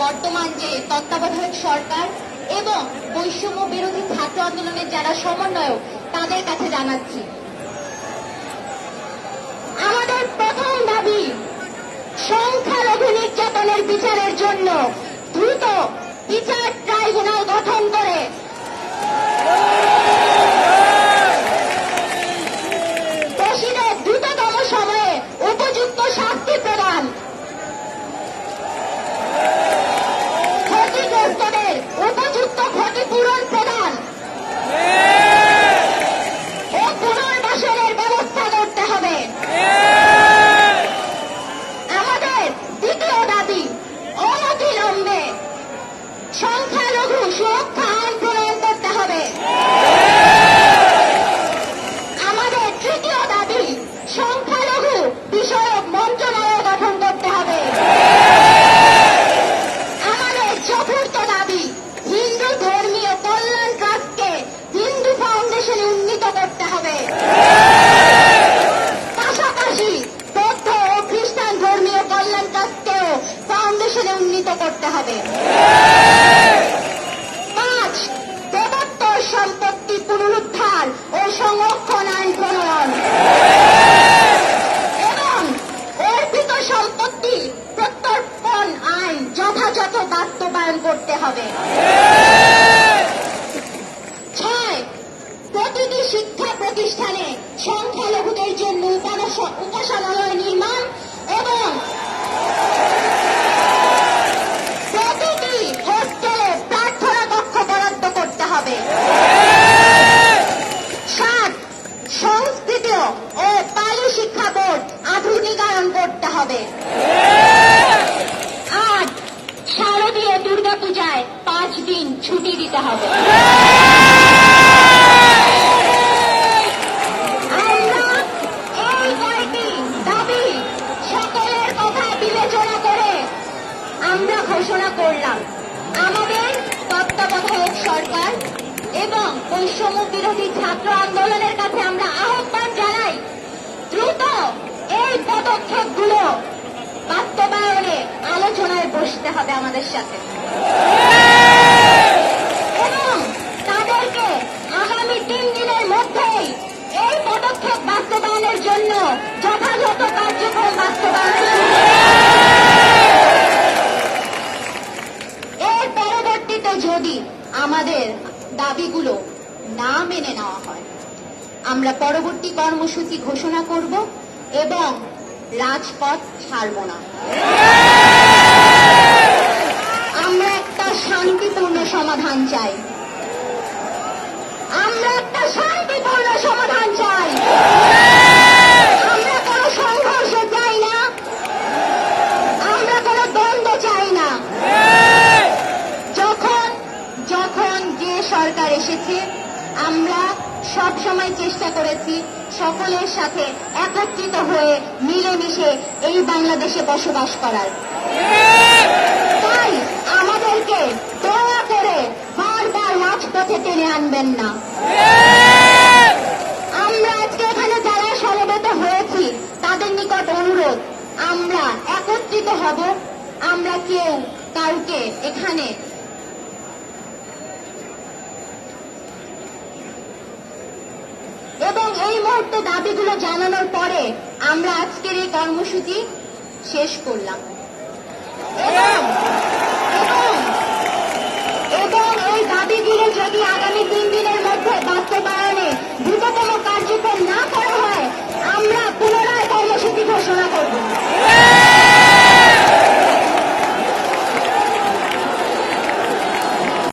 বর্তমান যে তত্ত্বাবধায়ক সরকার এবং বৈষম্য বিরোধী ছাত্র আন্দোলনের যারা সমন্বয়ক তাদের কাছে জানাচ্ছি, আমাদের প্রথম দাবি সংখ্যালঘু নির্যাতনের বিচারের জন্য দ্রুত বিচার ট্রাইব্যুনাল গঠন করে দোষীদের দ্রুততম সময়ে উপযুক্ত শাস্তি প্রদান, ক্ষতিগ্রস্তদের উপযুক্ত ক্ষতিপূরণ প্রদান ও পুনর্বাসনের ব্যবস্থা করতে হবে। আমাদের দ্বিতীয় দাবি অনতিবিলম্বে সংখ্যালঘু সুরক্ষা আইন প্রণয়ন করতে হবে। আমাদের তৃতীয় দাবি সংখ্যালঘু বিষয়ক মন্ত্রণালয় গঠন করতে হবে। আমাদের চতুর্থ দাবি হিন্দু ধর্মীয় কল্যাণ ট্রাস্টকে হিন্দু ফাউন্ডেশনে উন্নীত করতে হবে। পাশাপাশি বৌদ্ধ ও খ্রিস্টান ধর্মীয় কল্যাণ ট্রাস্টকেও ফাউন্ডেশনে উন্নীত করতে হবে। 5. দেবোত্তর সম্পত্তি পুনরুদ্ধার ও সংরক্ষণ আইন প্রণয়ন এবং অর্পিত সম্পত্তি প্রত্যর্পণ আইন যথাযথ বাস্তবায়ন করতে হবে। 6. প্রতিটি শিক্ষা প্রতিষ্ঠানে সংখ্যালঘুদের জন্য উপাসনালয় নির্মাণ এবং প্রতিটি হোস্টেলে প্রার্থনা কক্ষ বরাদ্দ করতে হবে। 7. সংস্কৃত ও পালি শিক্ষা বোর্ড আধুনিকায়ন করতে হবে। 8. শারদীয় দুর্গাপূজায় 5 দিন ছুটি দিতে হবে। আমরা এই 9টি দাবি সকলের কথা বিবেচনা করে আমরা ঘোষণা করলাম আমাদের তত্ত্বাবধায়ক সরকার এবং বৈষম্য বিরোধী ছাত্র আন্দোলনের কাছে আমরা আহ্বান জানাই, দ্রুত এই পদক্ষেপগুলো বাস্তবায়নে আলোচনায় বসতে হবে আমাদের সাথে এবং তাদেরকে আগামী 3 দিনের মধ্যেই এই পদক্ষেপ বাস্তবায়নের জন্য যথাযথ কার্যক্রম বাস্তবায়ন এর পরবর্তীতে যদি আমাদের দাবিগুলো না মেনে নেওয়া হয় আমরা পরবর্তী কর্মসূচি ঘোষণা করব এবং রাজপথ ছাড়ব না। আমরা একটা শান্তিপূর্ণ সমাধান চাই। আমরা একটা শান্তিপূর্ণ সমাধান চাই। আমরা কোনো সংঘর্ষ চাই না, আমরা কোনো দ্বন্দ্ব চাই না। যখন যে সরকার এসেছে আমরা সব সময় চেষ্টা করেছি সকলের সাথে একত্রিত হয়ে মিলেমিশে এই বাংলাদেশে বসবাস করার। তাই আমাদেরকে দয়া করে বারবার রাজপথে টেনে আনবেন না। আমরা আজকে এখানে যারা সমবেত হয়েছি তাদের নিকট অনুরোধ, আমরা একত্রিত হব। আমরা কেউ কাউকে এখানে এবং এই মুহূর্তে দাবিগুলো জানানোর পরে আমরা আজকের এই কর্মসূচি শেষ করলাম এবং